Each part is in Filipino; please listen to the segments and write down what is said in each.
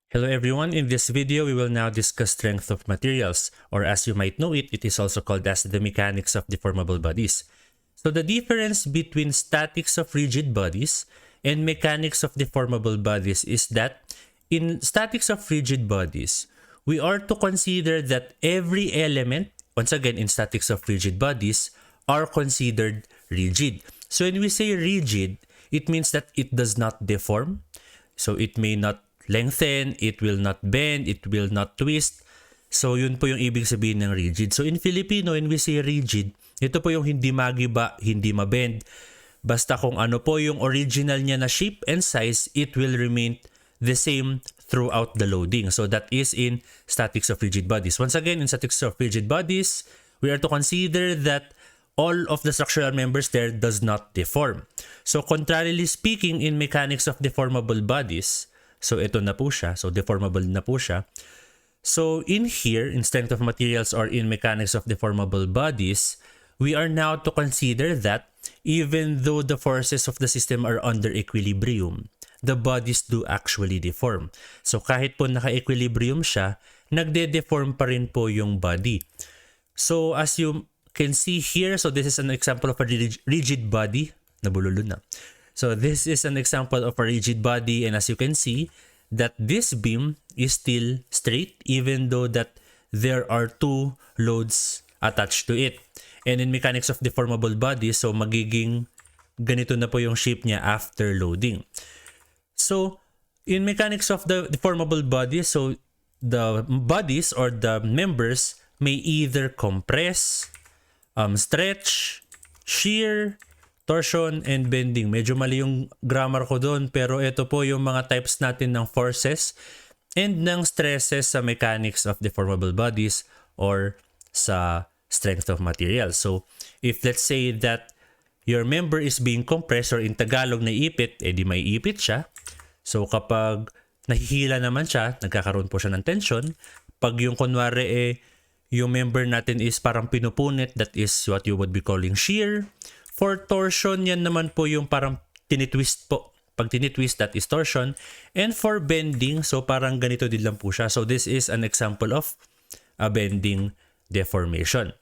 Hello everyone, in this video we will now discuss strength of materials, or as you might know it, it is also called as the mechanics of deformable bodies. So the difference between statics of rigid bodies and mechanics of deformable bodies is that in statics of rigid bodies, we are to consider that every element, once again in statics of rigid bodies, are considered rigid. So when we say rigid, it means that it does not deform. So it may not lengthen, it will not bend, it will not twist. So yun po yung ibig sabihin ng rigid. So in Filipino, when we say rigid, ito po yung hindi magiba, hindi mabend. Basta kung ano po yung original niya na shape and size, it will remain the same throughout the loading. So that is in statics of rigid bodies. Once again, in statics of rigid bodies, we are to consider that all of the structural members there does not deform. So contrarily speaking, in mechanics of deformable bodies, so ito na po siya, so deformable na po siya. So in here, in strength of materials or in mechanics of deformable bodies, we are now to consider that even though the forces of the system are under equilibrium, the bodies do actually deform. So kahit po naka-equilibrium siya, nagde-deform pa rin po yung body. So as you can see here, so this is an example of a rigid body. Nabulolo na. So this is an example of a rigid body, and as you can see, that this beam is still straight even though that there are two loads attached to it. And in mechanics of deformable bodies, so magiging ganito na po yung shape niya after loading. So in mechanics of the deformable bodies, so the bodies or the members may either compress, stretch, shear, torsion, and bending. Medyo mali yung grammar ko doon, pero ito po yung mga types natin ng forces and ng stresses sa mechanics of deformable bodies or sa strength of materials. So if let's say that your member is being compressed, or in Tagalog na ipit, edi may ipit siya. So kapag nahihila naman siya, nagkakaroon po siya ng tension. Pag yung kunwari yung member natin is parang pinupunit, that is what you would be calling shear. For torsion, yan naman po yung parang tinitwist po. Pag tinitwist, that is torsion. And for bending, so parang ganito din lang po siya. So this is an example of a bending deformation.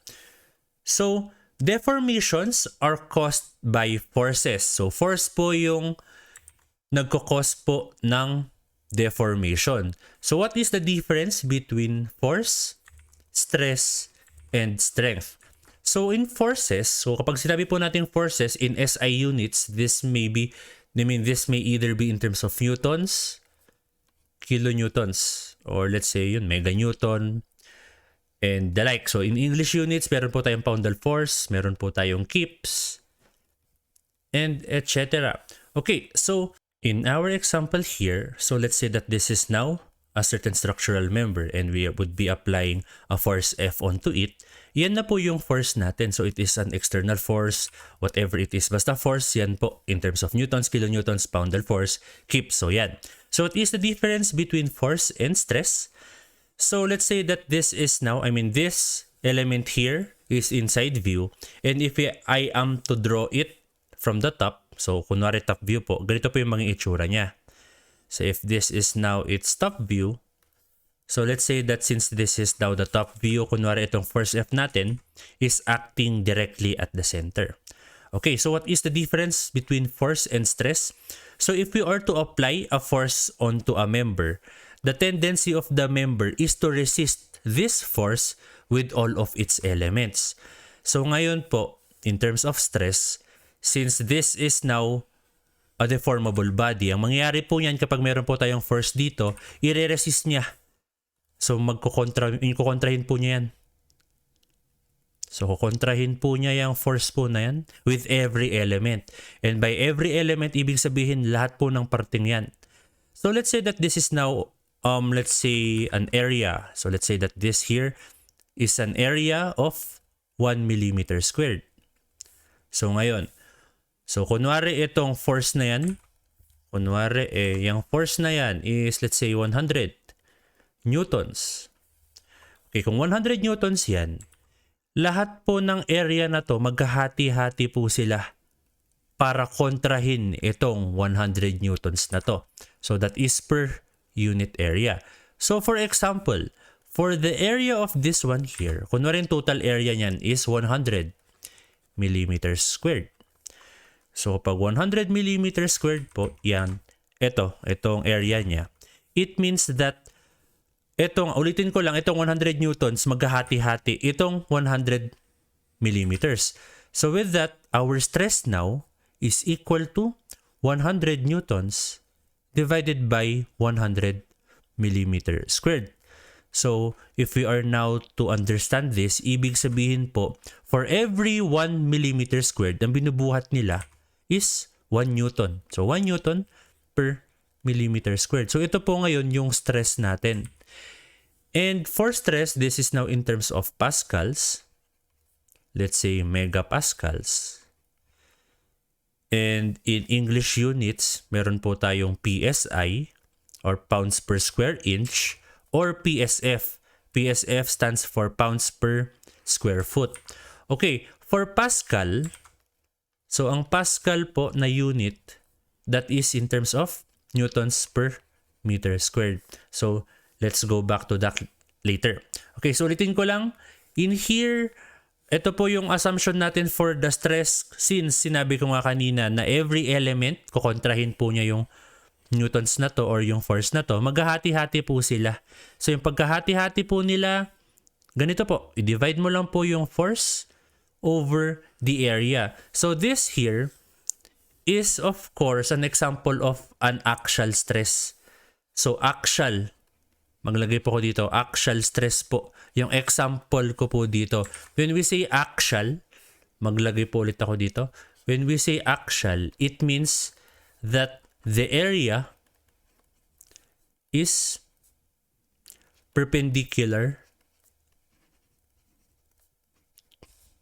So deformations are caused by forces. So force po yung nagko-cause po ng deformation. So what is the difference between force, stress, and strength? So in forces, so kapag sinabi po natin forces in SI units, this may either be in terms of newtons, kilonewtons, or let's say yun, meganewton, and the like. So in English units, meron po tayong poundal force, meron po tayong kips, and etc. Okay, so in our example here, so let's say that this is now a certain structural member and we would be applying a force F onto it. Yan na po yung force natin. So it is an external force, whatever it is. Basta force, yan po in terms of newtons, kilonewtons, poundal force, kips. So yan. So it is the difference between force and stress. So let's say that this is now, this element here is inside view. And if I am to draw it from the top, so kunwari top view po, ganito po yung mga itsura niya. So if this is now its top view, so let's say that since this is now the top view, kunwari itong force F natin is acting directly at the center. Okay, so what is the difference between force and stress? So if we are to apply a force onto a member, the tendency of the member is to resist this force with all of its elements. So ngayon po, in terms of stress, since this is now a deformable body, ang mangyayari po niyan kapag meron po tayong force dito, i-resist niya. So kukontrahin po niya yan. So kukontrahin po niya yung force po na yan with every element. And by every element, ibig sabihin lahat po ng parting yan. So let's say that this is now, let's say an area. So let's say that this here is an area of 1 millimeter squared. So ngayon, so kunwari itong force na yan, yung force na yan is let's say 100 newtons. Okay, kung 100 newtons yan, lahat po ng area na to, magkahati-hati po sila para kontrahin itong 100 newtons na to. So that is per unit area. So for example, for the area of this one here, kunwari total area niyan is 100 millimeters squared. So pag 100 millimeters squared po, yan, itong area niya. It means that ulitin ko lang, itong 100 newtons, maghahati-hati itong 100 millimeters. So with that, our stress now is equal to 100 newtons divided by 100 millimeter squared. So if we are now to understand this, ibig sabihin po, for every 1 millimeter squared, ang binubuhat nila is 1 newton. So 1 newton per millimeter squared. So ito po ngayon yung stress natin. And for stress, this is now in terms of pascals. Let's say megapascals. And in English units, meron po tayong PSI or pounds per square inch or PSF. PSF stands for pounds per square foot. Okay, for Pascal, so ang Pascal po na unit, that is in terms of newtons per meter squared. So let's go back to that later. Okay, so ulitin ko lang. In here, ito po yung assumption natin for the stress, since sinabi ko nga kanina na every element, kukontrahin po niya yung newtons na to or yung force na to, maghahati-hati po sila. So yung pagkahati-hati po nila, ganito po, i-divide mo lang po yung force over the area. So this here is of course an example of an axial stress. So axial, maglagay po ko dito, axial stress po. Yung example ko po dito. When we say axial, maglagay po ulit ako dito. When we say axial, it means that the area is perpendicular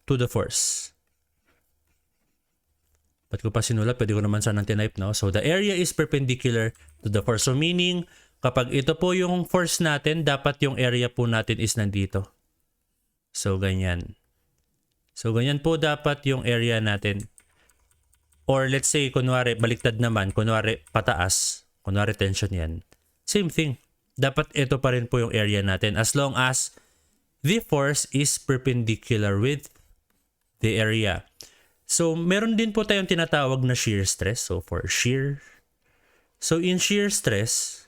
to the force. Ba't ko pa sinulat? Pwede ko naman sanang tinype, no? So the area is perpendicular to the force. So meaning, kapag ito po yung force natin, dapat yung area po natin is nandito. So, ganyan. So, ganyan po dapat yung area natin. Or let's say, kunwari, baliktad naman, kunwari, pataas. Kunwari, tension yan. Same thing. Dapat ito pa rin po yung area natin as long as the force is perpendicular with the area. So, meron din po tayong tinatawag na shear stress. So, for shear. So, in shear stress,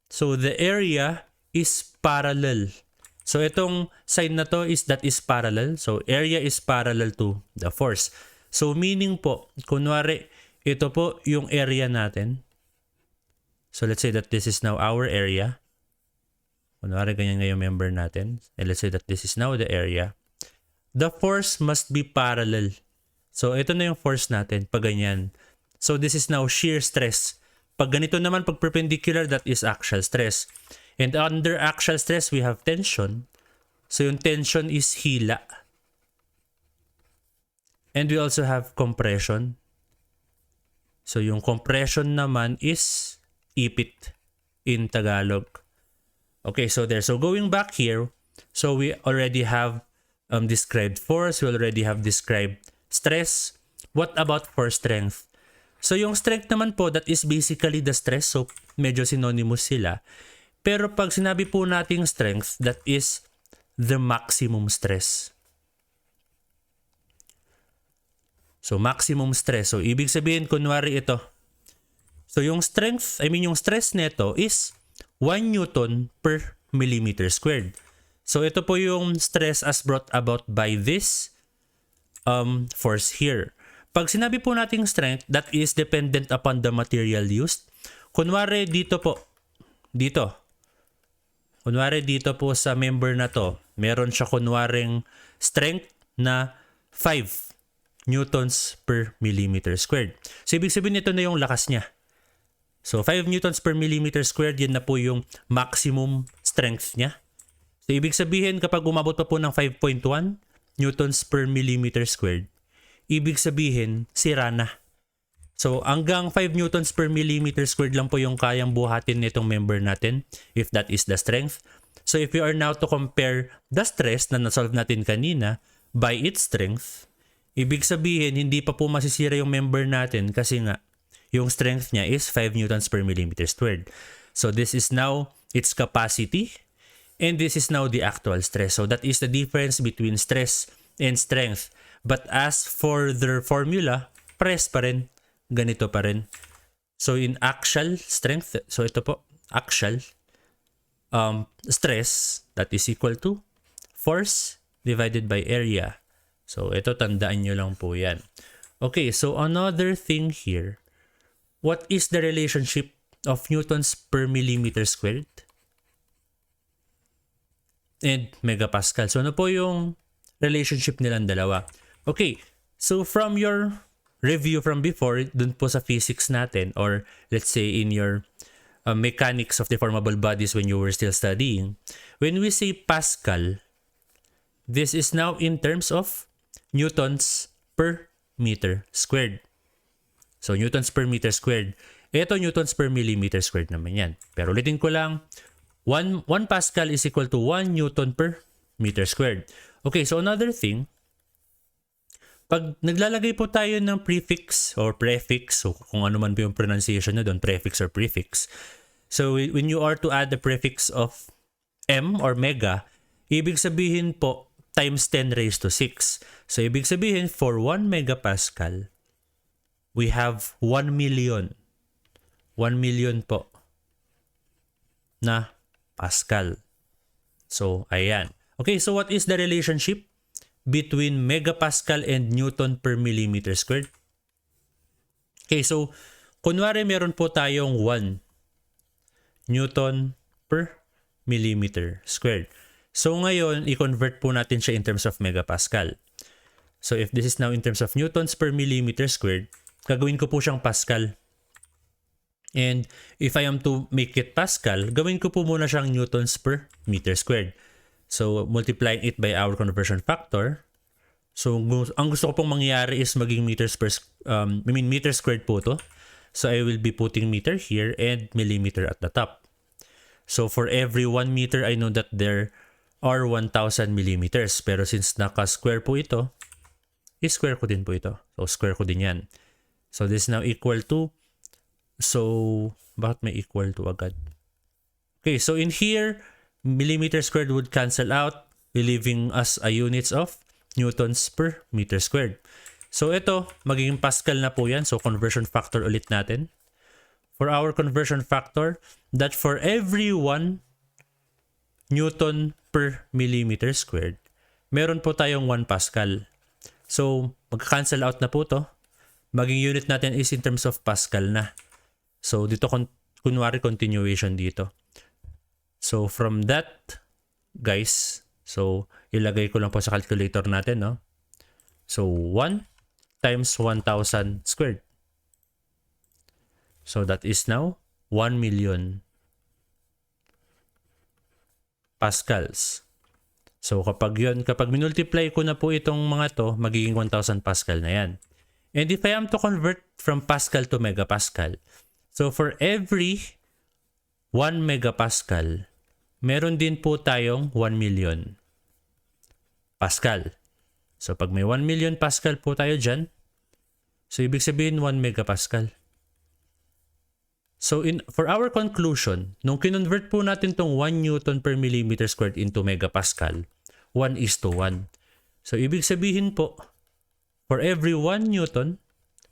so the area is parallel. So itong sign na to is that is parallel. So area is parallel to the force. So meaning po, kunwari, ito po yung area natin. So let's say that this is now our area. Kunwari, ganyan nga yung member natin. And let's say that this is now the area. The force must be parallel. So ito na yung force natin, pag ganyan. So this is now shear stress. Pag ganito naman, pag perpendicular, that is axial stress. And under axial stress, we have tension. So yung tension is hila. And we also have compression. So yung compression naman is ipit in Tagalog. Okay, so there. So going back here, so we already have described force. We already have described stress. What about for strength? So yung strength naman po, that is basically the stress. So medyo synonymous sila. Pero pag sinabi po nating strength, that is the maximum stress. So maximum stress. So ibig sabihin, kunwari ito. So yung strength, yung stress nito is 1 Newton per millimeter squared. So ito po yung stress as brought about by this force here. Pag sinabi po nating strength, that is dependent upon the material used. Kunwari dito po, dito. Kunwari dito po sa member na to, meron siya kunwaring strength na 5 newtons per millimeter squared. So ibig sabihin ito na yung lakas niya. So 5 newtons per millimeter squared, yun na po yung maximum strength niya. So ibig sabihin kapag umabot pa po ng 5.1 newtons per millimeter squared, ibig sabihin, sira na. So, hanggang 5 newtons per millimeter squared lang po yung kayang buhatin nitong member natin, if that is the strength. So, if we are now to compare the stress na nasolve natin kanina by its strength, ibig sabihin, hindi pa po masisira yung member natin kasi nga, yung strength niya is 5 newtons per millimeter squared. So this is now its capacity, and this is now the actual stress. So that is the difference between stress and strength. But as for their formula, press pa rin, ganito pa rin. So in axial strength, so ito po, axial stress, that is equal to force divided by area. So ito, tandaan nyo lang po yan. Okay, so another thing here, what is the relationship of newtons per millimeter squared and megapascal? So ano po yung relationship nilang dalawa? Okay, so from your review from before, dun po sa physics natin, or let's say in your mechanics of deformable bodies when you were still studying, when we say Pascal, this is now in terms of newtons per meter squared. So newtons per meter squared. Ito newtons per millimeter squared naman yan. Pero ulitin ko lang, 1 Pascal is equal to 1 Newton per meter squared. Okay, so another thing, pag naglalagay po tayo ng prefix or prefix, so kung ano man po yung pronunciation na doon, prefix or prefix. So when you are to add the prefix of m or mega, ibig sabihin po times 10 raised to 6. So ibig sabihin for 1 megapascal, we have 1 million. 1 million po na Pascal. So ayan. Okay, so what is the relationship between megapascal and Newton per millimeter squared? Okay, so kunwari meron po tayong 1 Newton per millimeter squared. So ngayon, i-convert po natin siya in terms of megapascal. So if this is now in terms of newtons per millimeter squared, gagawin ko po siyang Pascal. And if I am to make it Pascal, gawin ko po muna siyang newtons per meter squared. So multiplying it by our conversion factor. So ang gusto ko pong mangyari is maging meter squared po to. So I will be putting meter here and millimeter at the top. So for every 1 meter, I know that there are 1,000 millimeters. Pero since naka-square po ito, i-square ko din po ito. So square ko din yan. So this is now equal to, so bakit may equal to agad? Okay, so in here, millimeter squared would cancel out, leaving us a units of newtons per meter squared. So ito, magiging Pascal na po yan. So conversion factor ulit natin. For our conversion factor, that for every 1 Newton per millimeter squared, meron po tayong 1 Pascal. So mag-cancel out na po to. Maging unit natin is in terms of Pascal na. So dito kunwari continuation dito. So from that, guys, so ilagay ko lang po sa calculator natin, no? So 1 times 1,000 squared. So that is now 1 million pascals. So kapag minultiply ko na po itong mga to, magiging 1,000 Pascal na yan. And if I am to convert from Pascal to megapascal, so for every 1 megapascal, meron din po tayong 1 million Pascal. So pag may 1 million Pascal po tayo dyan, so ibig sabihin 1 megapascal. So for our conclusion, nung kinonvert po natin tong 1 Newton per millimeter squared into megapascal, 1:1. So ibig sabihin po, for every 1 Newton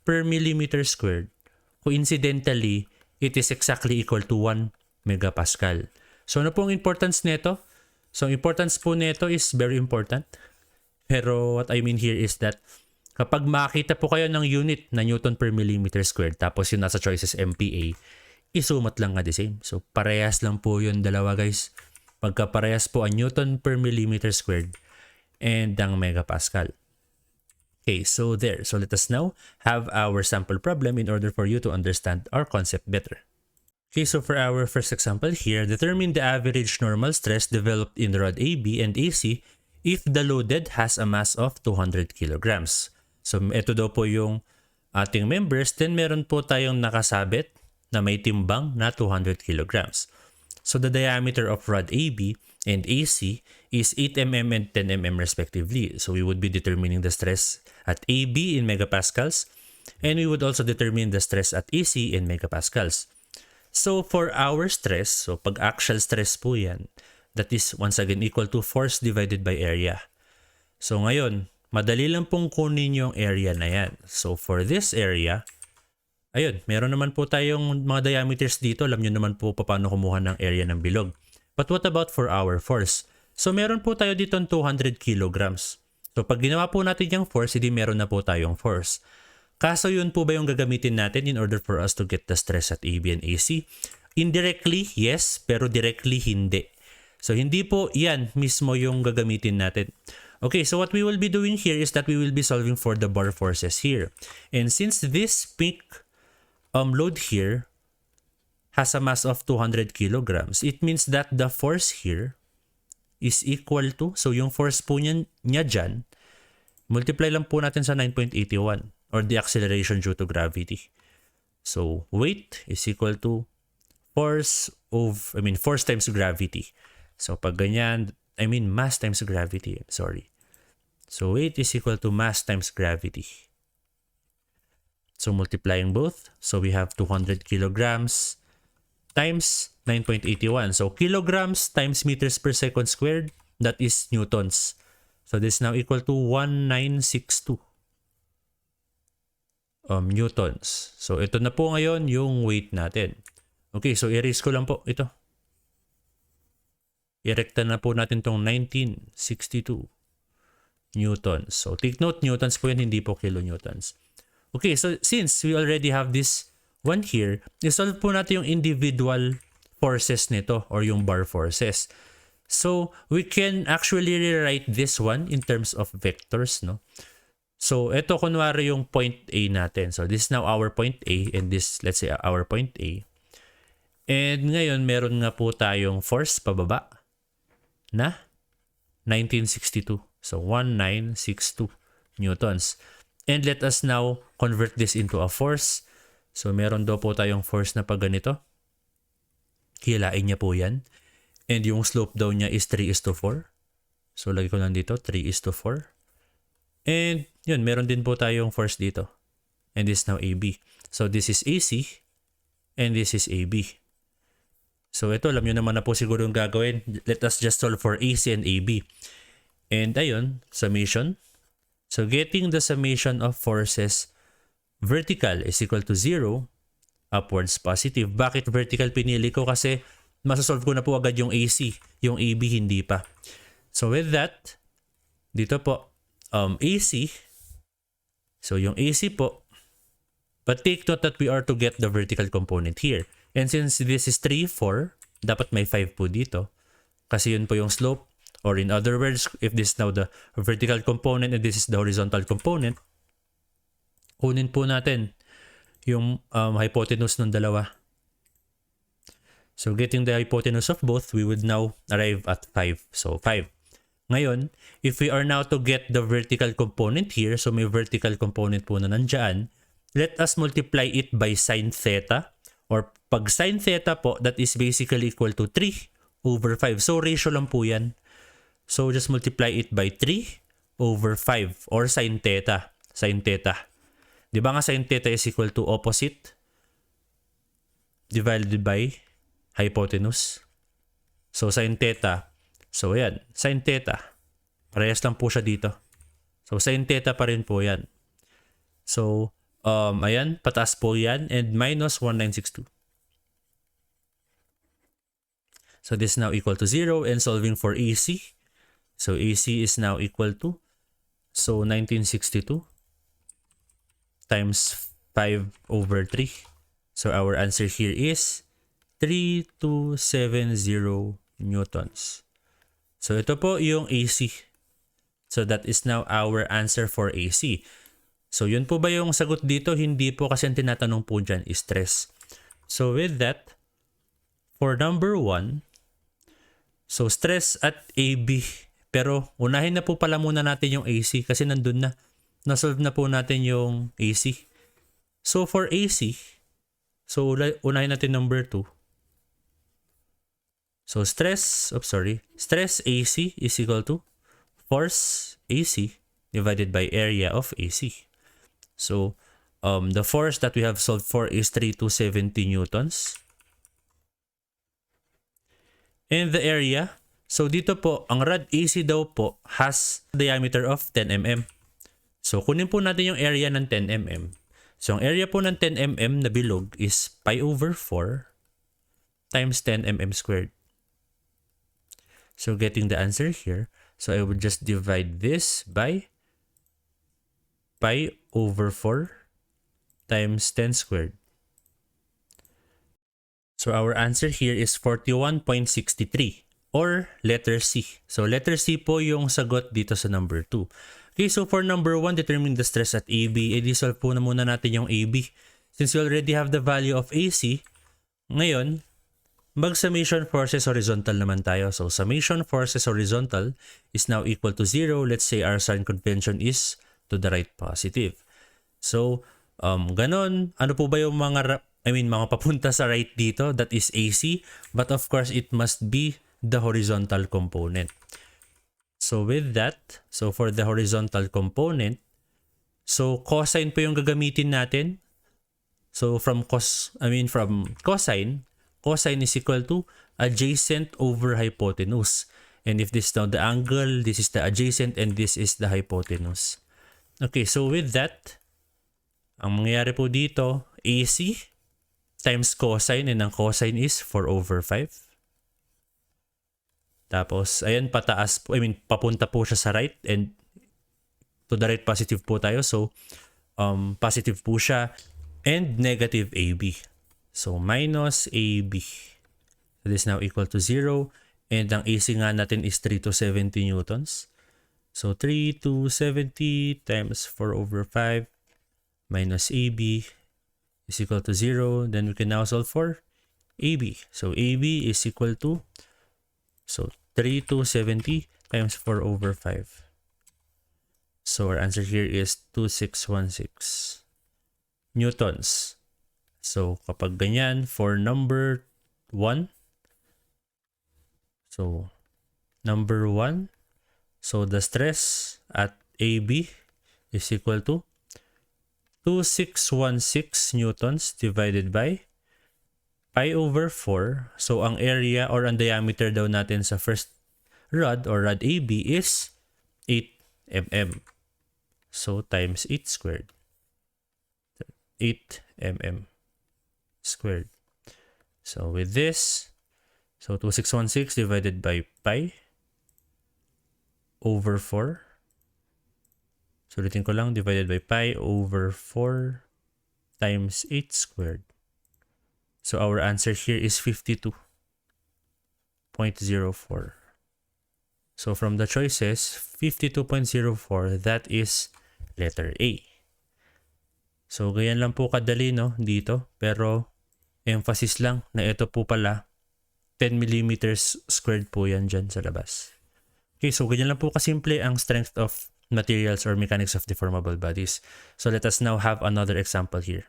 per millimeter squared, coincidentally, it is exactly equal to 1 megapascal. So ano pong importance nito? So ang importance po nito is very important. Pero what I mean here is that kapag makita po kayo ng unit na Newton per millimeter squared, tapos yung nasa choices MPa, isumat lang nga the same. So parehas lang po yun dalawa, guys. Pagka parehas po ang Newton per millimeter squared and ang megapascal. Okay, so there. So let us now have our sample problem in order for you to understand our concept better. Okay, so for our first example here, determine the average normal stress developed in the rod AB and AC if the loaded has a mass of 200 kilograms. So ito daw po yung ating members, then meron po tayong nakasabit na may timbang na 200 kilograms. So the diameter of rod AB and AC is 8 mm and 10 mm respectively. So we would be determining the stress at AB in megapascals And we would also determine the stress at AC in megapascals. So for our stress, so pag axial stress po yan, that is once again equal to force divided by area. So ngayon, madali lang pong kunin yung area na yan. So for this area, ayun, meron naman po tayong mga diameters dito. Alam nyo naman po paano kumuha ng area ng bilog. But what about for our force? So meron po tayo dito 200 kilograms. So pag ginawa po natin yung force, hindi meron na po tayong force. Kaso yun po ba yung gagamitin natin in order for us to get the stress at AB and AC? Indirectly, yes, pero directly, hindi. So hindi po yan mismo yung gagamitin natin. Okay, so what we will be doing here is that we will be solving for the bar forces here. And since this peak load here has a mass of 200 kilograms, it means that the force here is equal to, so yung force po niya dyan, multiply lang po natin sa 9.81 or the acceleration due to gravity. So weight is equal to force times gravity. So pag ganyan, mass times gravity, sorry. So weight is equal to mass times gravity. So multiplying both, so we have 200 kilograms times 9.81. So kilograms times meters per second squared, that is newtons. So this is now equal to 1962 newtons. So ito na po ngayon yung weight natin. Okay, so erase ko lang po ito. Irekta na po natin tong 1962 newtons. So take note, newtons po yan, hindi po kilonewtons. Okay, so since we already have this one here, isolve po natin yung individual forces nito or yung bar forces. So we can actually rewrite this one in terms of vectors, no? So ito kunwari yung point A natin. So this is now our point A and this, let's say our point A. And ngayon meron nga po tayong force pababa na 1962. So 1962 newtons. And let us now convert this into a force. So meron daw po tayong force na pag ganito. Hilain niya po yan. And yung slope daw niya is 3:4. So lagay ko lang dito 3:4. And yun, meron din po tayong force dito. And this is now AB. So this is AC and this is AB. So ito, alam nyo naman na po siguro yung gagawin. Let us just solve for AC and AB. And ayun, summation. So getting the summation of forces vertical is equal to 0, upwards positive. Bakit vertical pinili ko? Kasi masasolve ko na po agad yung AC. Yung AB hindi pa. So with that, dito po, AC. So yung AC po, but take note that we are to get the vertical component here. And since this is 3, 4, dapat may 5 po dito. Kasi yun po yung slope. Or in other words, if this is now the vertical component and this is the horizontal component, kunin po natin yung hypotenuse ng dalawa. So getting the hypotenuse of both, we would now arrive at 5. So 5. Ngayon, if we are now to get the vertical component here, so may vertical component po na nandyan, let us multiply it by sine theta. Or pag sine theta po, that is basically equal to 3/5. So ratio lang po yan. So just multiply it by 3/5 or sine theta. Sine theta. Di ba nga sine theta is equal to opposite divided by hypotenuse. So sine theta. So yan, sine theta. Parehas lang po siya dito. So sine theta pa rin po yan. So ayan, pataas po yan and minus 1962. So this is now equal to 0 and solving for AC. So AC is now equal to, so 1962 times 5/3. So our answer here is 3270 newtons. So ito po yung AC. So that is now our answer for AC. So yun po ba yung sagot dito? Hindi po, kasi ang tinatanong po dyan is stress. So with that, for number 1, so stress at AB. Pero unahin na po pala muna natin yung AC kasi nandun na. Nasolve na po natin yung AC. So for AC, so unahin natin number 2. So stress AC is equal to force AC divided by area of AC. So The force that we have solved for is 3,270 newtons. And the area, so dito po, ang rod AC daw po has diameter of 10 mm. So kunin po natin yung area ng 10 mm. So ang area po ng 10 mm na bilog is pi over 4 times 10 mm squared. So getting the answer here, so I would just divide this by pi over 4 times 10 squared. So our answer here is 41.63 or letter C. So letter C po yung sagot dito sa number 2. Okay, so for number 1, determine the stress at AB. I-solve po na muna natin yung AB. Since we already have the value of AC, ngayon, mag-summation forces horizontal naman tayo. So summation forces horizontal is now equal to 0. Let's say our sign convention is to the right positive. So, ganon. Ano po ba yung mga papunta sa right dito? That is AC. But of course, it must be the horizontal component. So with that, so for the horizontal component, so cosine po yung gagamitin natin. So from cosine is equal to adjacent over hypotenuse. And if this is now the angle, this is the adjacent and this is the hypotenuse. Okay, so with that, ang mangyayari po dito, AC times cosine, and ang cosine is 4 over 5. Tapos, ayan, papunta po siya sa right and to the right positive po tayo. So, positive po siya and negative AB. So, minus AB. So, this is now equal to 0. And ang AC nga natin is 3,270 newtons. So, 3,270 times 4 over 5 minus AB is equal to 0. Then we can now solve for AB. So, AB is equal to 3,270 times 4 over 5. So our answer here is 2,616 newtons. So kapag ganyan, for number 1, so number 1, so the stress at AB is equal to 2,616 newtons divided by pi over 4. So, ang area or ang diameter daw natin sa first rod or rod AB is 8 mm. So, times 8 squared. 8 mm squared. So, with this, so 2,616 divided by pi over 4. So, ulitin ko lang, divided by pi over 4 times 8 squared. So our answer here is 52.04. So from the choices, 52.04, that is letter A. So ganyan lang po kadali dito, pero emphasis lang na ito po pala 10 millimeters squared po yan dyan sa labas. Okay, so ganyan lang po kasimple ang strength of materials or mechanics of deformable bodies. So let us now have another example here.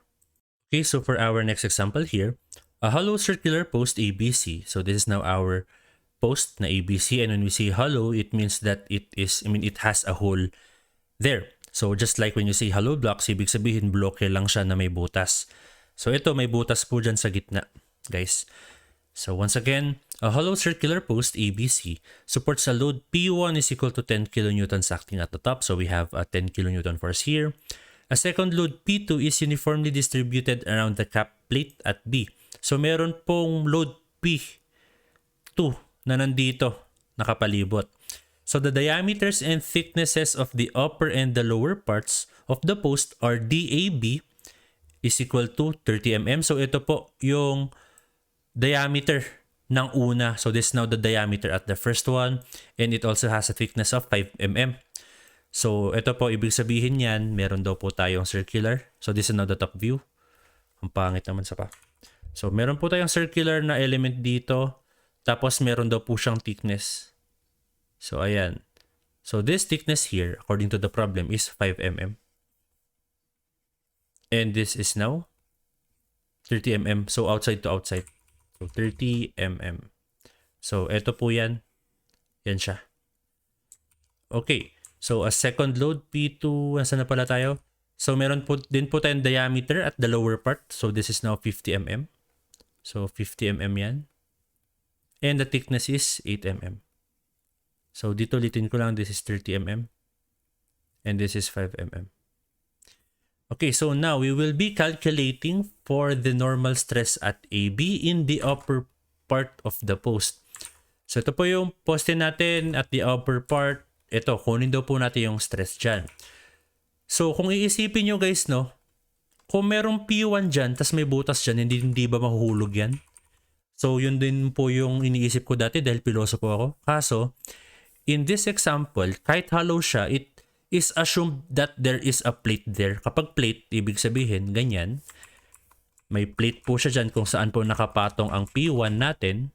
Okay, so for our next example here, a hollow circular post ABC. So this is now our post na ABC, and when we say hollow, it means that it has a hole there. So just like when you say hollow blocks, ibig sabihin bloke lang siya na may butas. So ito may butas po dyan sa gitna, guys. So once again, a hollow circular post ABC supports a load P1 is equal to 10 kilonewtons acting at the top. So we have a 10 kilonewton force here. A second load P2 is uniformly distributed around the cap plate at B. So meron pong load P2 na nandito, nakapalibot. So the diameters and thicknesses of the upper and the lower parts of the post are DAB is equal to 30 mm. So ito po yung diameter ng una. So this is now the diameter at the first one, and it also has a thickness of 5 mm. So, ito po, ibig sabihin yan, meron daw po tayong circular. So, this is now the top view. Ang pangit naman sa pa. So, meron po tayong circular na element dito. Tapos, meron daw po siyang thickness. So, ayan. So, this thickness here, according to the problem, is 5 mm. And this is now 30 mm. So, outside to outside. So, 30 mm. So, ito po yan. Yan siya. Okay. So, a second load, P2, nasa na pala tayo? So meron po din po tayong diameter at the lower part. So this is now 50 mm. So 50 mm yan. And the thickness is 8 mm. So dito ulitin ko lang, this is 30 mm. And this is 5 mm. Okay, so now we will be calculating for the normal stress at AB in the upper part of the post. So ito po yung poste natin at the upper part. Ito, kunin daw po natin yung stress dyan. So kung iisipin nyo guys, no, kung merong P1 dyan, tas may butas dyan, hindi ba mahuhulog yan? So yun din po yung iniisip ko dati dahil piloso po ako. Kaso, in this example, kahit hollow siya, it is assumed that there is a plate there. Kapag plate, ibig sabihin, ganyan. May plate po siya dyan kung saan po nakapatong ang P1 natin.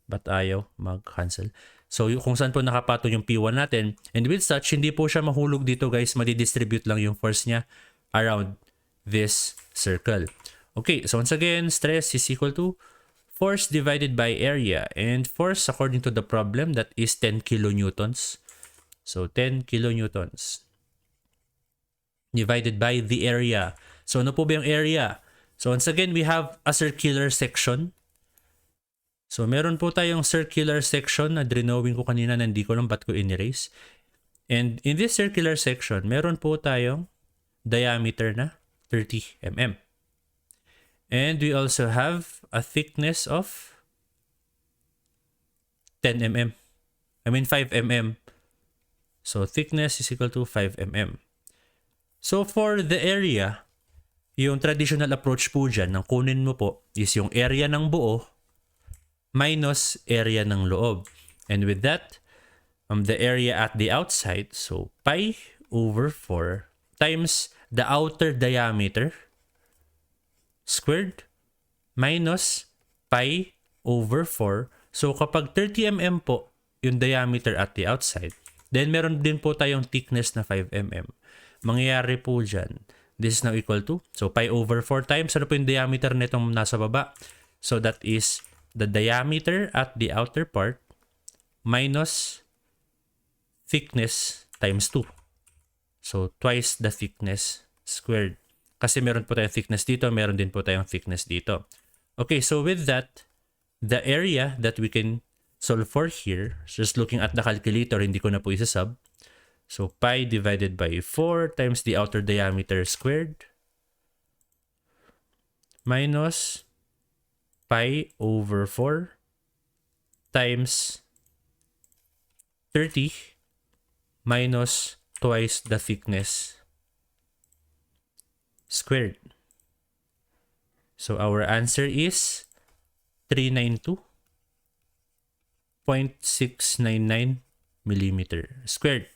But ayaw mag-cancel. So kung saan po nakapatong yung P1 natin. And with such, hindi po siya mahulog dito guys. Madidistribute lang yung force niya around this circle. Okay, so once again, stress is equal to force divided by area. And force, according to the problem, that is 10 kilonewtons. So 10 kilonewtons divided by the area. So ano po ba yung area? So once again, we have a circular section. So meron po tayong circular section na drawing ko kanina na hindi ko lang ba't ko in-erase. And in this circular section, meron po tayong diameter na 30 mm. And we also have a thickness of 10 mm. I mean 5 mm. So thickness is equal to 5 mm. So for the area, yung traditional approach po dyan, ng kunin mo po, is yung area ng buo minus area ng loob. And with that, the area at the outside, so pi over 4 times the outer diameter squared minus pi over 4. So kapag 30 mm po yung diameter at the outside, then meron din po tayong thickness na 5 mm. Mangyayari po dyan, this is now equal to, so pi over 4 times, ano po yung diameter nitong nasa baba? So that is the diameter at the outer part minus thickness times 2. So twice the thickness squared. Kasi meron po tayong thickness dito, meron din po tayong thickness dito. Okay, so with that, the area that we can solve for here, just looking at the calculator, hindi ko na po isa-sub. So pi divided by 4 times the outer diameter squared minus pi over 4 times 30 minus twice the thickness squared. So our answer is 392.699 millimeter squared.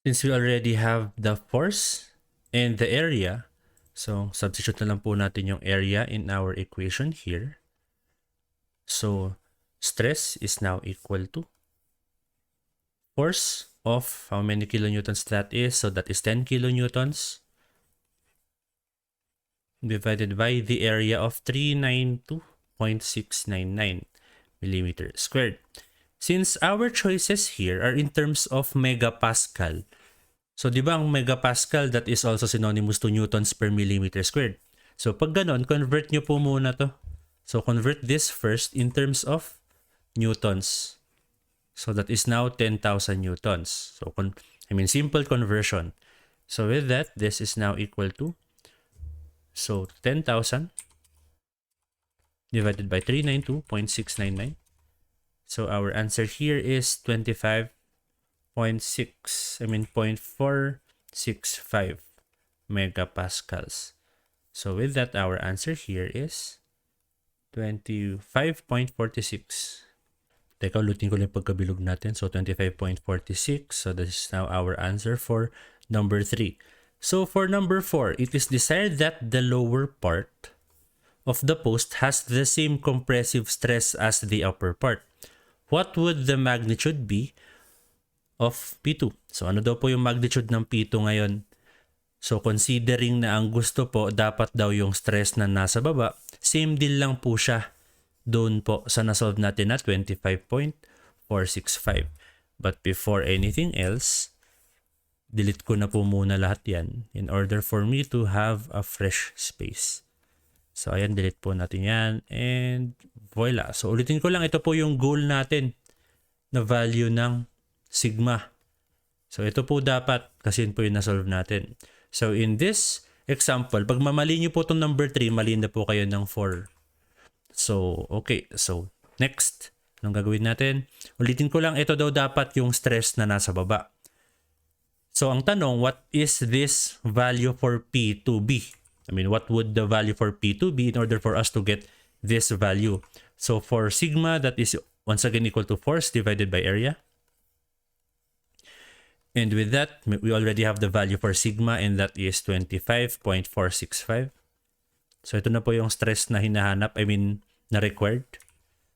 Since we already have the force and the area, so substitute na lang po natin yung area in our equation here. So stress is now equal to force of how many kilonewtons that is. So that is 10 kilonewtons divided by the area of 392.699 millimeter squared. Since our choices here are in terms of megapascal, so di ba ang megapascal, that is also synonymous to newtons per millimeter squared. So pag ganon, convert nyo po muna to. So convert this first in terms of newtons. So that is now 10,000 newtons. So simple conversion. So with that, this is now equal to, so 10,000 divided by 392.699. So our answer here is 25.6, 0.465 megapascals. So with that, our answer here is 25.46. Teka, ulitin ko lang pagkabilog natin. So 25.46. So this is now our answer for number 3. So for number 4, it is desired that the lower part of the post has the same compressive stress as the upper part. What would the magnitude be of P2? So ano daw po yung magnitude ng P2 ngayon? So considering na ang gusto po, dapat daw yung stress na nasa baba, same deal lang po siya doon po sa nasolve natin na 25.465. But before anything else, delete ko na po muna lahat yan in order for me to have a fresh space. So, ayan, delete po natin yan. And voila. So, ulitin ko lang, ito po yung goal natin na value ng sigma. So, ito po dapat, kasi yun po yung nasolve natin. So, in this example, pag mamali nyo po itong number 3, mali na po kayo ng 4. So, okay. So, next. Anong gagawin natin? Ulitin ko lang, ito daw dapat yung stress na nasa baba. So, ang tanong, what is this value for P to be? I mean, what would the value for P to be in order for us to get this value? So, for sigma, that is once again equal to force divided by area. And with that, we already have the value for sigma, and that is 25.465. So, ito na po yung stress na hinahanap, na required.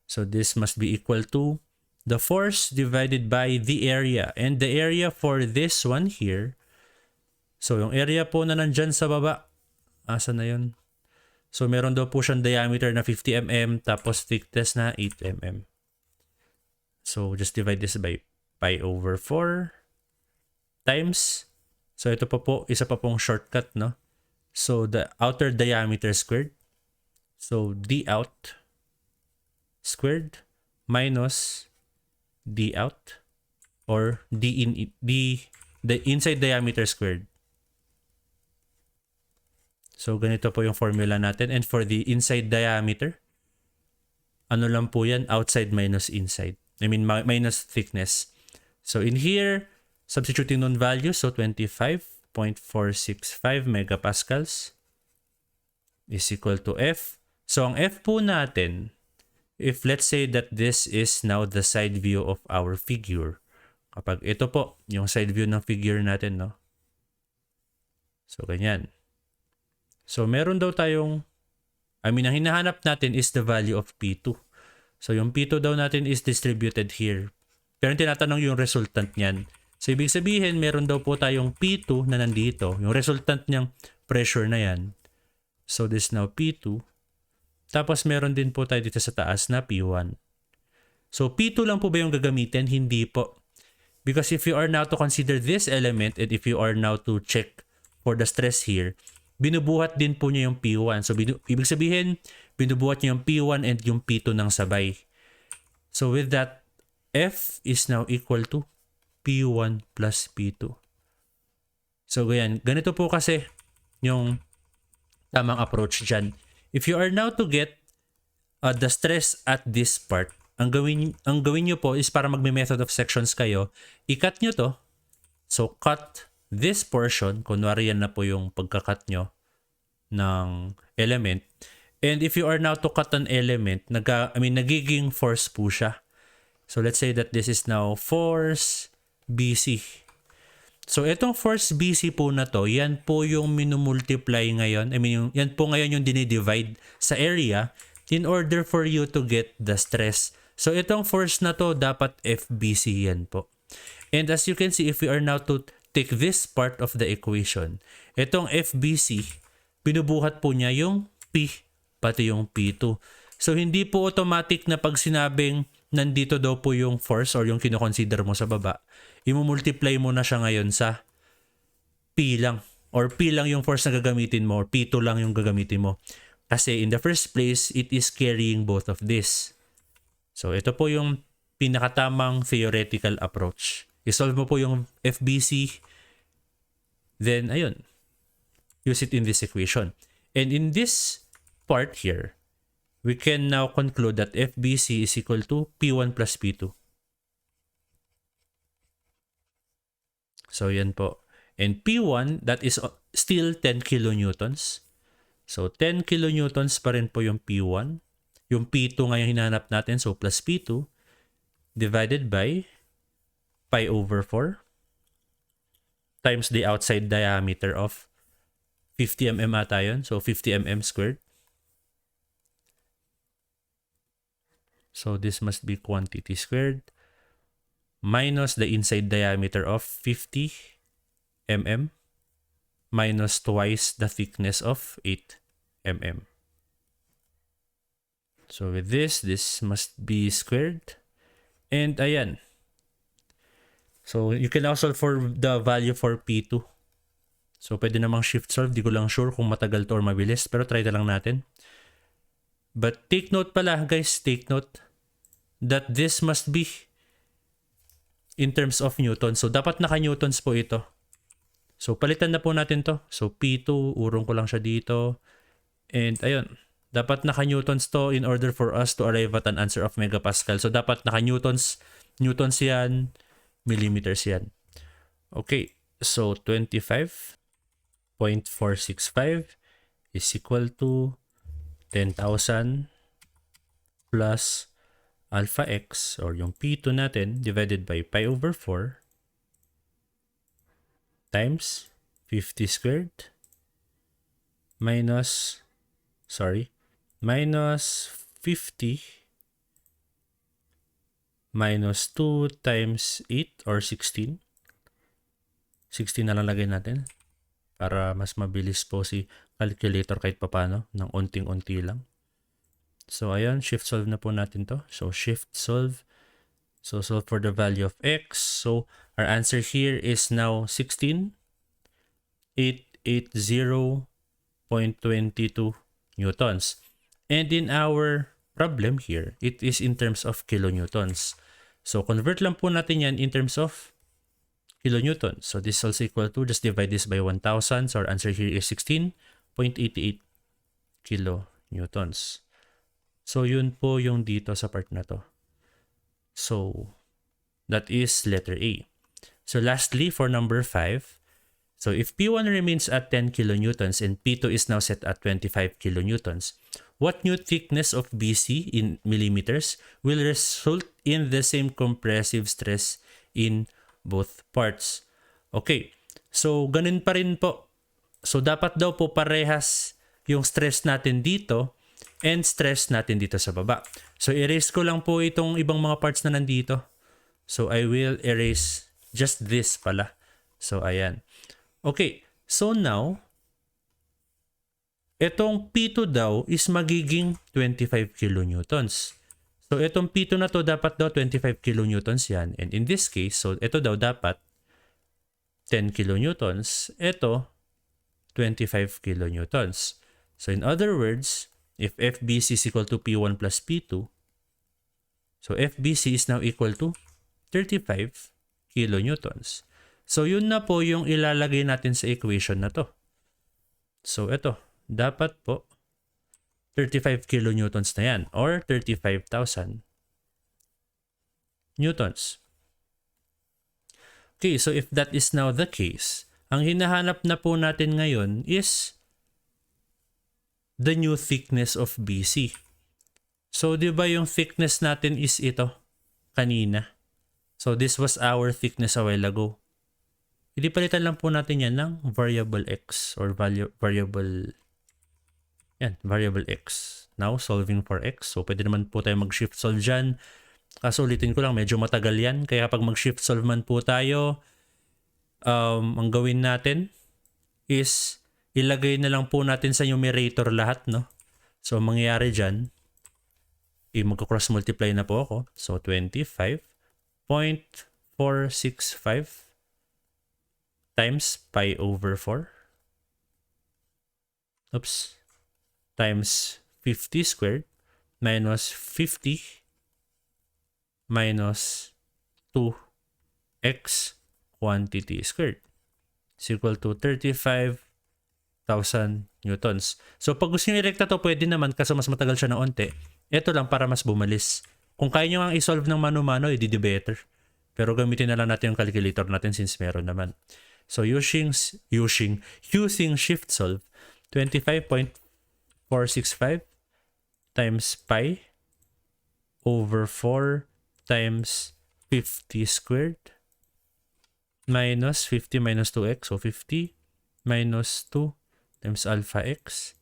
So, this must be equal to the force divided by the area. And the area for this one here, so yung area po na nandyan sa baba, asa na yun? So, meron daw po siyang diameter na 50 mm, tapos thickness na 8 mm. So, just divide this by pi over 4 times. So, ito po, isa pa pong shortcut, no? So, the outer diameter squared. So, d out squared minus d out, or the inside diameter squared. So, ganito po yung formula natin. And for the inside diameter, ano lang po yan? Outside minus inside. Minus thickness. So, in here, substituting non value, so 25.465 megapascals is equal to F. So, ang F po natin, if let's say that this is now the side view of our figure, kapag ito po, yung side view ng figure natin, no? So, ganyan. So, meron daw tayong, ang hinahanap natin is the value of P2. So, yung P2 daw natin is distributed here. Pero tinatanong yung resultant niyan. So, ibig sabihin, meron daw po tayong P2 na nandito. Yung resultant niyang pressure na yan. So, this now P2. Tapos, meron din po tayo dito sa taas na P1. So, P2 lang po ba yung gagamitin? Hindi po. Because if you are now to consider this element, and if you are now to check for the stress here, binubuhat din po niya yung P1. So, ibig sabihin, binubuhat niya yung P1 and yung P2 ng sabay. So, with that, F is now equal to P1 plus P2. So, ganito po kasi yung tamang approach dyan. If you are now to get the stress at this part, ang gawin nyo po is para magme-method of sections kayo, i-cut nyo to. So, cut this portion, kunwari yan na po yung pagka-cut nyo ng element. And if you are now to cut an element, nagiging force po siya. So, let's say that this is now force BC. So, itong force BC po na to, yan po yung minumultiply ngayon. Yan po ngayon yung dinidivide sa area in order for you to get the stress. So, itong force na to, dapat FBC yan po. And as you can see, if we are now to take this part of the equation, itong FBC, binubuhat po niya yung P, pati yung P2. So, hindi po automatic na pag sinabing nandito daw po yung force or yung kinoconsider mo sa baba, imumultiply mo na siya ngayon sa P lang. Or P lang yung force na gagamitin mo, or P2 lang yung gagamitin mo. Kasi in the first place, it is carrying both of this. So, ito po yung pinakatamang theoretical approach. I-solve mo po yung FBC, then, ayun, use it in this equation. And in this part here, we can now conclude that FBC is equal to P1 plus P2. So, yan po. And P1, that is still 10 kilonewtons. So, 10 kilonewtons pa rin po yung P1. Yung P2 ngayon hinanap natin, so plus P2 divided by pi over 4 times the outside diameter of 50 mm ata yun. So, 50 mm squared. So, this must be quantity squared minus the inside diameter of 50 mm minus twice the thickness of 8 mm. So, with this must be squared. And ayan. So you can also solve for the value for P2. So pwede namang shift solve. Di ko lang sure kung matagal to or mabilis. Pero try na lang natin. But take note pala guys, take note that this must be in terms of Newton. So dapat naka-Newtons po ito. So palitan na po natin to. So P2, urong ko lang siya dito. And ayun, dapat naka-Newtons to in order for us to arrive at an answer of megapascal. So dapat naka-Newtons, Newtons yan, millimeters yan. Okay, so 25.465 is equal to 10,000 plus alpha x, or yung P2 natin, divided by pi over 4 times 50 squared minus 50 minus 2 times 8 or 16. 16 na lang lagay natin para mas mabilis po si calculator kahit papano ng unting-unti lang. So ayan, shift solve na po natin to. So shift solve. So solve for the value of x. So our answer here is now 16,880.22 newtons. And in our problem here, it is in terms of kilonewtons. So convert lang po natin yan in terms of kilonewtons. So this is also equal to, just divide this by 1,000. So our answer here is 16.88 kilonewtons. So yun po yung dito sa part na to. So that is letter A. So lastly, for number 5, so if P1 remains at 10 kilonewtons and P2 is now set at 25 kilonewtons, what new thickness of BC in millimeters will result in the same compressive stress in both parts? Okay, so ganun pa rin po. So dapat daw po parehas yung stress natin dito and stress natin dito sa baba. So erase ko lang po itong ibang mga parts na nandito. So I will erase just this pala. So ayan. Okay, so now itong P2 daw is magiging 25 kilonewtons. So itong P2 na to dapat daw 25 kilonewtons yan. And in this case, so ito daw dapat 10 kilonewtons. Ito 25 kilonewtons. So in other words, if FBC is equal to P1 plus P2, so FBC is now equal to 35 kilonewtons. So yun na po yung ilalagay natin sa equation na to. So ito, dapat po 35 kilonewtons na yan, or 35,000 newtons. Okay, so if that is now the case, ang hinahanap na po natin ngayon is the new thickness of BC. So, di ba yung thickness natin is ito kanina? So, this was our thickness a while ago. Hindi palitan lang po natin yan ng variable x or variable x. Now, solving for x. So, pwede naman po tayo mag-shift solve dyan. Kaso ulitin ko lang, medyo matagal yan. Kaya kapag mag-shift solve man po tayo, ang gawin natin is ilagay na lang po natin sa numerator lahat, no? So, mangyayari dyan, magka-cross multiply na po ako. So, 25.465 times pi over 4. Oops. Times 50 squared minus 50 minus 2x quantity squared is equal to 35,000 newtons. So pag gusto nyo i-rekta to, pwede naman kaso mas matagal siya na onte. Ito lang para mas bumalis. Kung kaya nyo nga i-solve ng mano-mano, edi better. Pero gamitin na lang natin yung calculator natin since meron naman. So using shift solve, 25.465 times pi over 4 times 50 squared minus 50 minus 2x. So 50 minus 2 times alpha x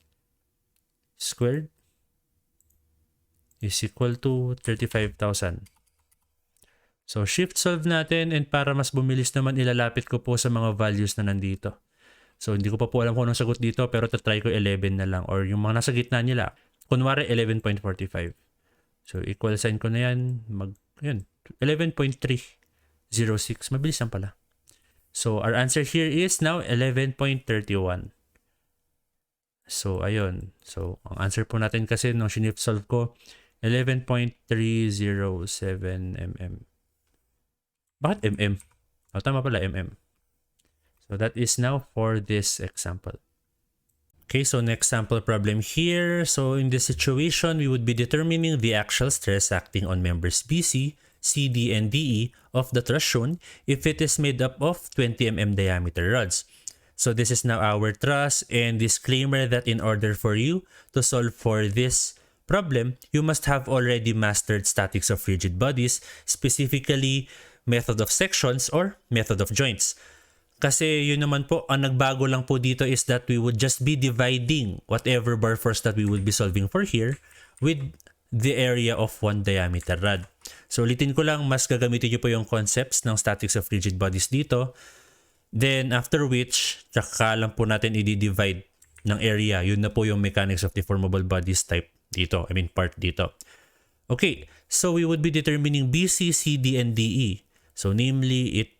squared is equal to 35,000. So shift solve natin, and para mas bumilis naman ilalapit ko po sa mga values na nandito. So hindi ko pa po alam kung anong sagot dito, pero tatry ko 11 na lang, or yung mga nasa gitna nila. Kunwari 11.45. So equal sign ko na yan, 11.3 0.06. Mabilis lang pala. So, our answer here is now 11.31. So, ayun. So, ang answer po natin kasi nung sinip solve ko, 11.307 mm. Bakit mm? Oh, tama pala, mm. So, that is now for this example. Okay, so next sample problem here. So, in this situation, we would be determining the axial stress acting on members BC, CD, and DE of the truss shown if it is made up of 20 mm diameter rods. So this is now our truss, and disclaimer that in order for you to solve for this problem, you must have already mastered statics of rigid bodies, specifically method of sections or method of joints. Kasi yun naman po, ang nagbago lang po dito is that we would just be dividing whatever bar force that we would be solving for here with the area of one diameter rod. So ulitin ko lang, mas gagamitin nyo po yung concepts ng statics of rigid bodies dito. Then after which, tsaka lang po natin i-divide ng area. Yun na po yung mechanics of deformable bodies type dito. I mean part dito. Okay, so we would be determining BC, CD, and DE. So namely, it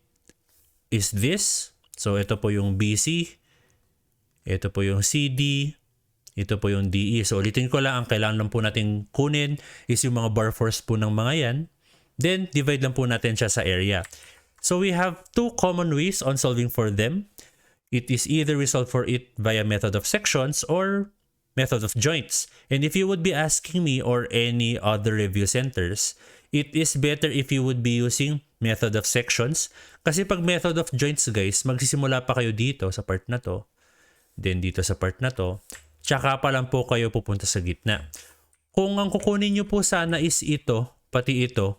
is this. So ito po yung BC, ito po yung CD, ito po yung DE. So ulitin ko lang, ang kailangan lang po natin kunin is yung mga bar force po ng mga yan. Then divide lang po natin siya sa area. So we have two common ways on solving for them. It is either we solve for it via method of sections or method of joints. And if you would be asking me or any other review centers, it is better if you would be using method of sections. Kasi pag method of joints guys, magsisimula pa kayo dito sa part na to. Then dito sa part na to. Tsaka pa lang po kayo pupunta sa gitna. Kung ang kukunin nyo po sana is ito, pati ito,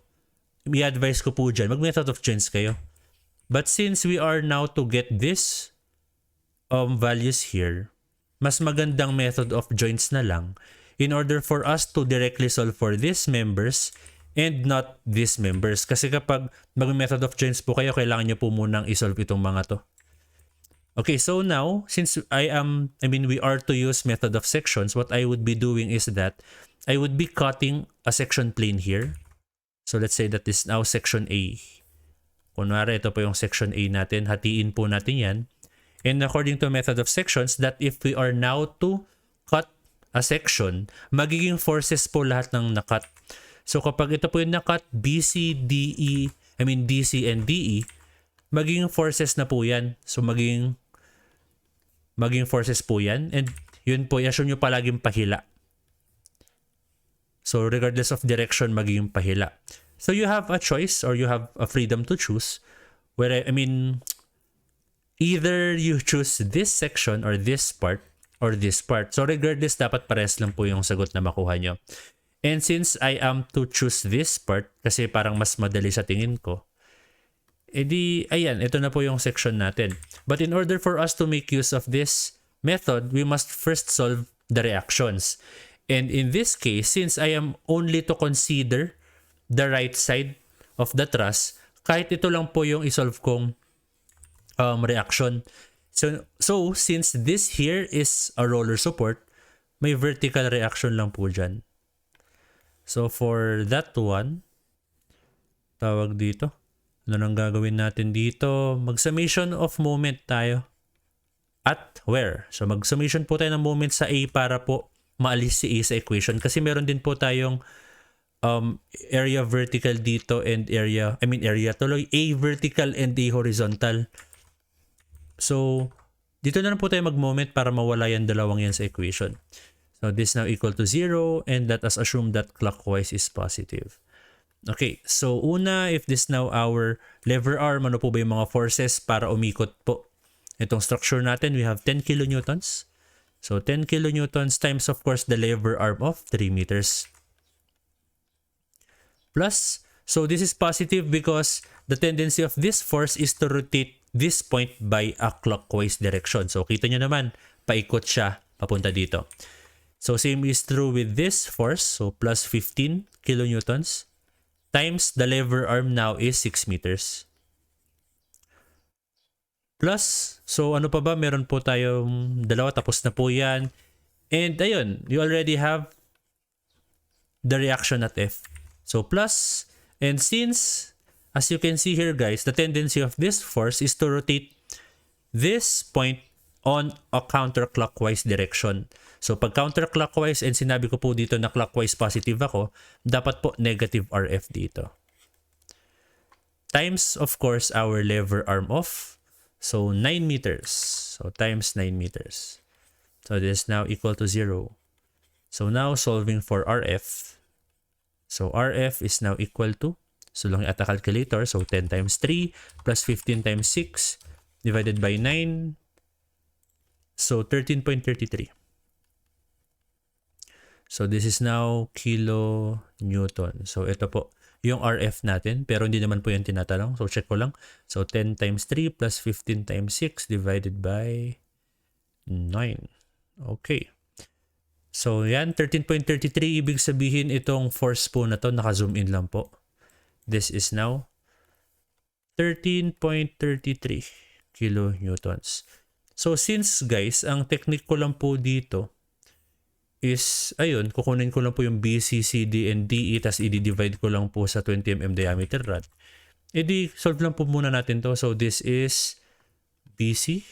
i-advise ko po dyan, mag-method of joints kayo. But since we are now to get this values here, mas magandang method of joints na lang in order for us to directly solve for these members and not these members. Kasi kapag mag-method of joints po kayo, kailangan nyo po munang isolve itong mga to. Okay, so now, since we are to use method of sections, what I would be doing is that I would be cutting a section plane here. So let's say that is now section A. Kunwari, ito po yung section A natin. Hatiin po natin yan. And according to method of sections, that if we are now to cut a section, magiging forces po lahat ng nakat. So kapag ito po yung nakat, DC, DC and DE, magiging forces na po yan. So magiging forces po yan. And yun po, i-assume nyo palaging pahila. So regardless of direction, magiging pahila. So you have a choice or you have a freedom to choose. Where either you choose this section or this part or this part. So regardless, dapat pares lang po yung sagot na makuha nyo. And since I am to choose this part, kasi parang mas madali sa tingin ko, edi, ayan, ito na po yung section natin. But in order for us to make use of this method, we must first solve the reactions. And in this case, since I am only to consider the right side of the truss, kahit ito lang po yung isolve kong reaction. So since this here is a roller support, may vertical reaction lang po dyan. So for that one, tawag dito. Ano nang gagawin natin dito? Mag-summation of moment tayo. At where? So mag-summation po tayo ng moment sa A para po maalis si A sa equation. Kasi meron din po tayong area vertical dito and area tuloy. A vertical and A horizontal. So, dito na lang po tayo mag-moment para mawala yan dalawang yan sa equation. So, this now equal to 0 and let us assume that clockwise is positive. Okay, so una, if this now our lever arm, ano po ba yung mga forces para umikot po itong structure natin? We have 10 kilonewtons. So 10 kilonewtons times of course the lever arm of 3 meters. Plus, so this is positive because the tendency of this force is to rotate this point by a clockwise direction. So kita nyo naman, paikot siya papunta dito. So same is true with this force. So plus 15 kilonewtons times the lever arm now is 6 meters. Plus, so ano pa ba? Meron po tayong dalawa, tapos na po yan. And ayun, you already have the reaction at F. So plus, and since As you can see here guys, the tendency of this force is to rotate this point on a counterclockwise direction. So pag counterclockwise and sinabi ko po dito na clockwise positive ako, dapat po negative RF dito. Times of course our lever arm of, so 9 meters. So times 9 meters. So this is now equal to 0. So now solving for RF. So RF is now equal to, so lang at a calculator, so 10 times 3 plus 15 times 6 divided by 9. So 13.33. So this is now kilonewton. So ito po yung RF natin, pero hindi naman po yung tinatanong. So check ko lang. So 10 times 3 plus 15 times 6 divided by 9. Okay. So yan, 13.33. Ibig sabihin itong force po na to, naka-zoom in lang po. This is now 13.33 kilonewtons. So since guys, ang technique ko lang po dito is, ayun, kukunin ko lang po yung BC, CD, and DE, tas i-divide ko lang po sa 20 mm diameter rod. E solve lang po muna natin to. So this is BC.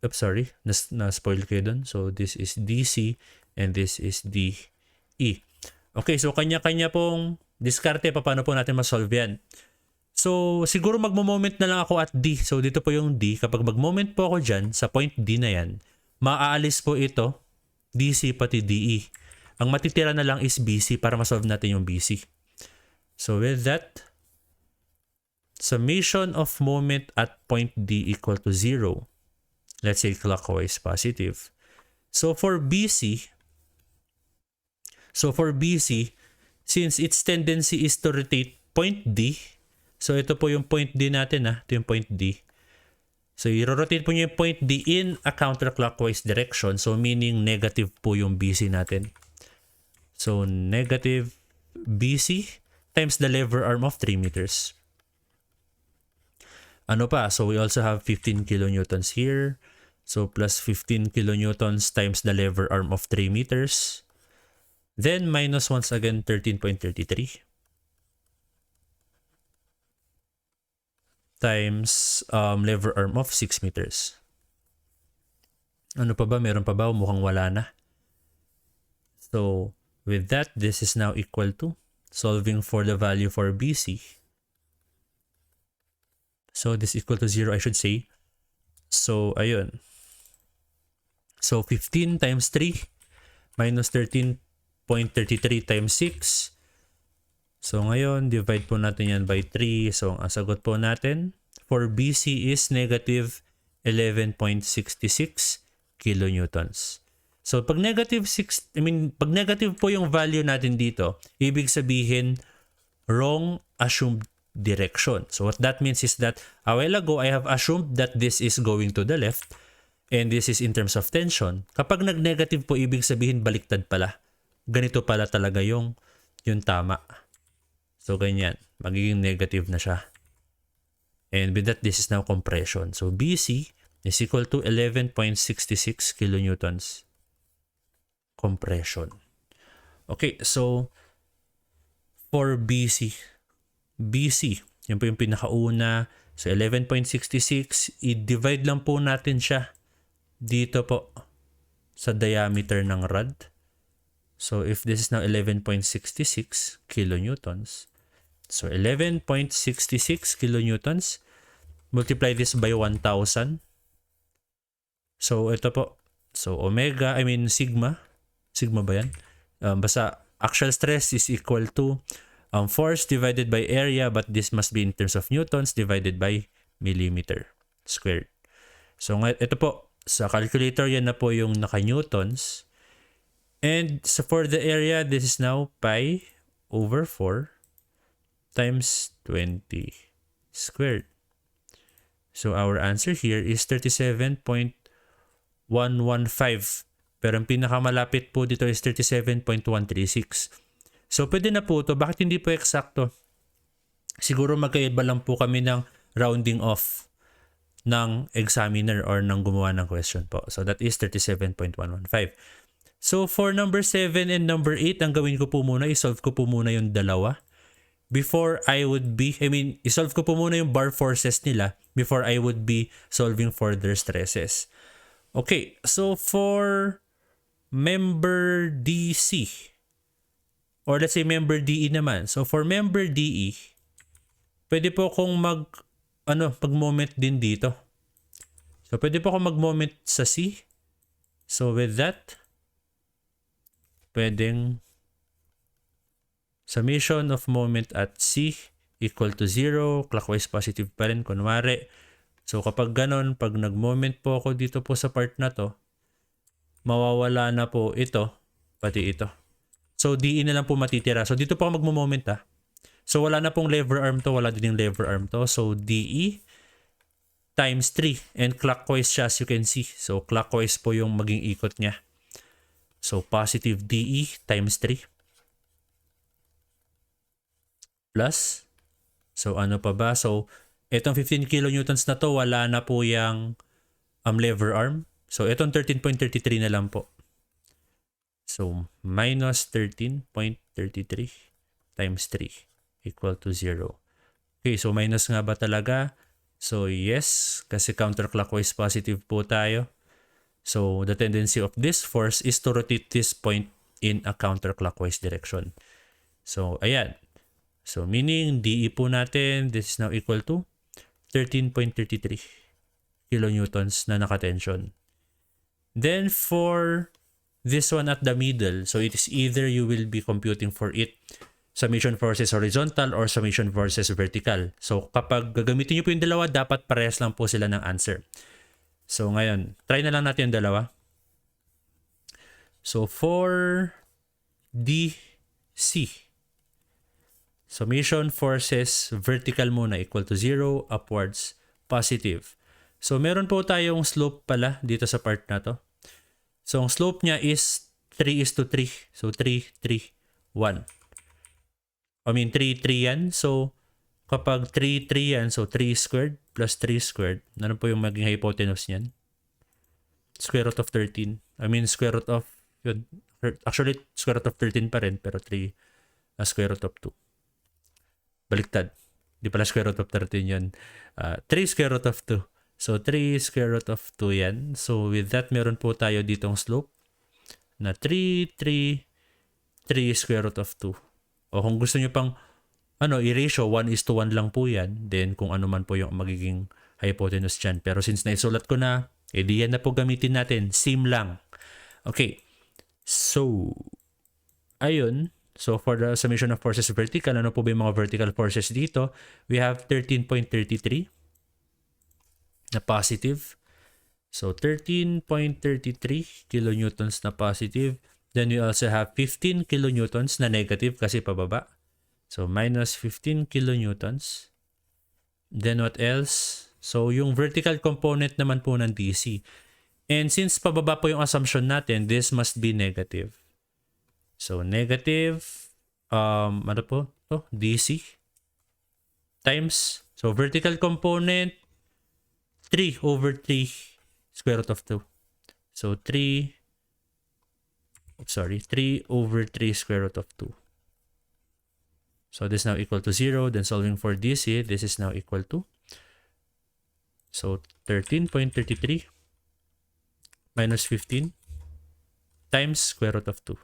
Sorry, na-spoil kayo dun. So this is DC and this is DE. Okay, so kanya-kanya pong diskarte pa paano po natin ma-solve yan. So, siguro magmo-moment na lang ako at D. So, dito po yung D. Kapag mag-moment po ako dyan, sa point D na yan, maaalis po ito, DC pati DE. Ang matitira na lang is BC para ma-solve natin yung BC. So, with that, summation of moment at point D equal to 0. Let's say clockwise positive. So, for BC, since its tendency is to rotate point D, so ito po yung point D natin ito yung point D. So i-rotate po niyo yung point D in a counterclockwise direction. So meaning negative po yung BC natin. So negative BC times the lever arm of 3 meters. Ano pa? So we also have 15 kilonewtons here. So plus 15 kilonewtons times the lever arm of 3 meters. Then minus once again 13.33. Times lever arm of 6 meters. Ano pa ba? Meron pa ba? Mukhang wala na. So, with that, this is now equal to solving for the value for BC. So, this is equal to 0, I should say. So, ayun. So, 15 times 3 minus 13.33 times 6. So ngayon, divide po natin yan by 3. So ang sagot po natin for BC is negative 11.66 kilonewtons. So pag negative po yung value natin dito, ibig sabihin wrong assumed direction. So what that means is that a while ago, I have assumed that this is going to the left and this is in terms of tension. Kapag nag-negative po, ibig sabihin baliktad pala. Ganito pala talaga yung tama. So, ganyan. Magiging negative na siya. And with that, this is now compression. So, BC is equal to 11.66 kilonewtons. Compression. Okay, so, for BC, yun po yung pinakauna. So, 11.66, i-divide lang po natin siya dito po sa diameter ng rod. So, if this is now 11.66 kilonewtons, so 11.66 kilonewtons, multiply this by 1,000. So ito po. So sigma ba yan? Basta axial stress is equal to force divided by area, but this must be in terms of newtons divided by millimeter squared. So ito po, sa calculator yan na po yung naka-newtons. And so for the area, this is now pi over 4 times 20 squared. So our answer here is 37.115. Pero ang pinakamalapit po dito is 37.136. So pwede na po ito. Bakit hindi po eksakto? Siguro magkaiba lang po kami ng rounding off ng examiner or ng gumawa ng question po. So that is 37.115. So for number 7 and number 8, ang gawin ko po muna, isolve ko po muna yung dalawa. before I would be, isolve ko po muna yung bar forces nila before I would be solving for their stresses. Okay, so for member DC, or let's say member DE naman. So for member DE, pwede po akong mag-moment din dito. So pwede po akong mag-moment sa C. So with that, pwedeng summation of moment at C equal to 0, clockwise positive pa rin, kunwari. So kapag ganon, pag nag-moment po ako dito po sa part na to, mawawala na po ito, pati ito. So DE na lang po matitira. So dito po ako mag-moment ha. So wala na pong lever arm to, wala din yung lever arm to. So DE times 3, and clockwise siya as you can see. So clockwise po yung maging ikot niya. So positive DE times 3 plus, so ano pa ba? So itong 15 kilonewtons na to, wala na po yung lever arm. So itong 13.33 na lang po. So minus 13.33 times 3 equal to 0. Okay, so minus nga ba talaga? So yes, kasi counterclockwise positive po tayo. So the tendency of this force is to rotate this point in a counterclockwise direction. So ayan. So meaning DE po natin, this is now equal to 13.33 kilonewtons na nakatension. Then for this one at the middle, so it is either you will be computing for it summation forces horizontal or summation forces vertical. So kapag gagamitin nyo po yung dalawa, dapat parehas lang po sila ng answer. So ngayon, try na lang natin yung dalawa. So for DC, summation forces vertical muna equal to 0, upwards, positive. So meron po tayong slope pala dito sa part na to. So ang slope niya is 3:3. So 3, 3, 1. 3, 3 yan. So kapag 3, 3 yan, so 3 squared plus 3 squared, ano po yung maging hypotenuse niyan? Square root of 13. Square root of, yun, actually square root of 13 pa rin, pero 3 square root of 2. Baliktad. Di pala square root of 13 yun. 3 square root of 2. So 3 square root of 2 yan. So with that, meron po tayo ditong slope na 3, 3, 3 square root of 2. O kung gusto nyo pang i-ratio, 1:1 lang po yan. Then kung ano man po yung magiging hypotenuse dyan. Pero since naisulat ko na, edi yan na po gamitin natin. Same lang. Okay. So, ayun. So for the summation of forces vertical, ano po ba yung mga vertical forces dito? We have 13.33 na positive. So 13.33 kilonewtons na positive. Then we also have 15 kilonewtons na negative kasi pababa. So minus 15 kilonewtons. Then what else? So yung vertical component naman po ng DC. And since pababa po yung assumption natin, this must be negative. So negative, ano po? DC times, so vertical component, 3 over 3 square root of 2. So 3 over 3 square root of 2. So this is now equal to 0. Then solving for DC, this is now equal to, so 13.33 minus 15 times square root of 2.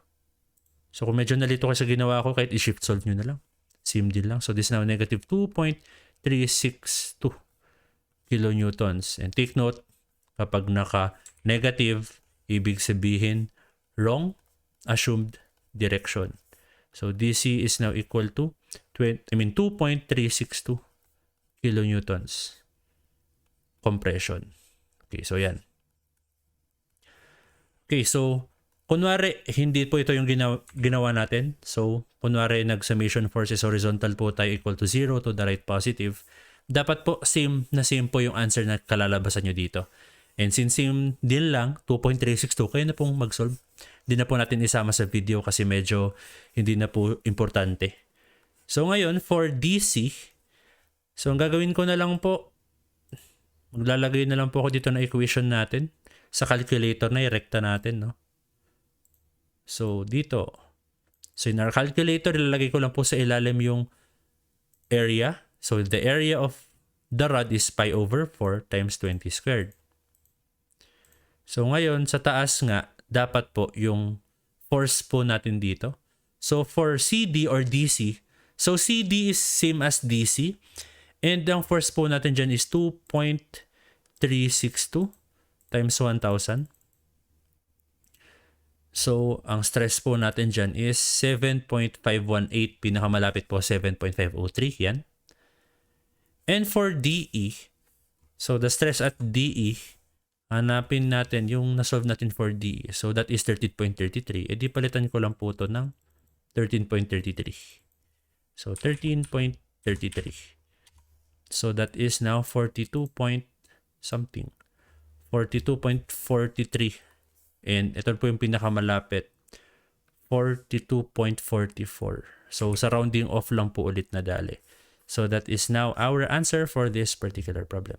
So kung medyo nalito kayo sa ginawa ko, kahit i-shift solve nyo na lang. Same din lang. So this is now negative 2.362 kilonewtons. And take note, kapag naka-negative, ibig sabihin wrong assumed direction. So DC is now equal to 2.362 kilonewtons compression. Okay, so yan. Okay, so kunwari hindi po ito yung ginawa natin. So kunwari nag-summation forces horizontal po tayo equal to 0 to the right positive. Dapat po same po yung answer na kalalabasan nyo dito. And since same din lang, 2.362, kayo na pong mag-solve. Hindi na po natin isama sa video kasi medyo hindi na po importante. So ngayon, for DC, so ang gagawin ko na lang po, maglalagay na lang po ako dito na equation natin. Sa calculator na i-recta natin, no? So dito, so in our calculator, ilalagay ko lang po sa ilalim yung area. So the area of the rod is pi over 4 times 20 squared. So ngayon, sa taas nga, dapat po yung force po natin dito. So for CD or DC, so CD is same as DC. And ang force po natin dyan is 2.362 times 1,000. So, ang stress po natin dyan is 7.518. Pinakamalapit po, 7.503. Yan. And for DE, so the stress at DE, hanapin natin yung nasolve natin for DE. So, that is 13.33. E di palitan ko lang po ito ng 13.33. So, 13.33. So, that is now 42 point something. 42.43. And ito po yung pinakamalapit. 42.44. So, sa rounding off lang po ulit na dali. So, that is now our answer for this particular problem.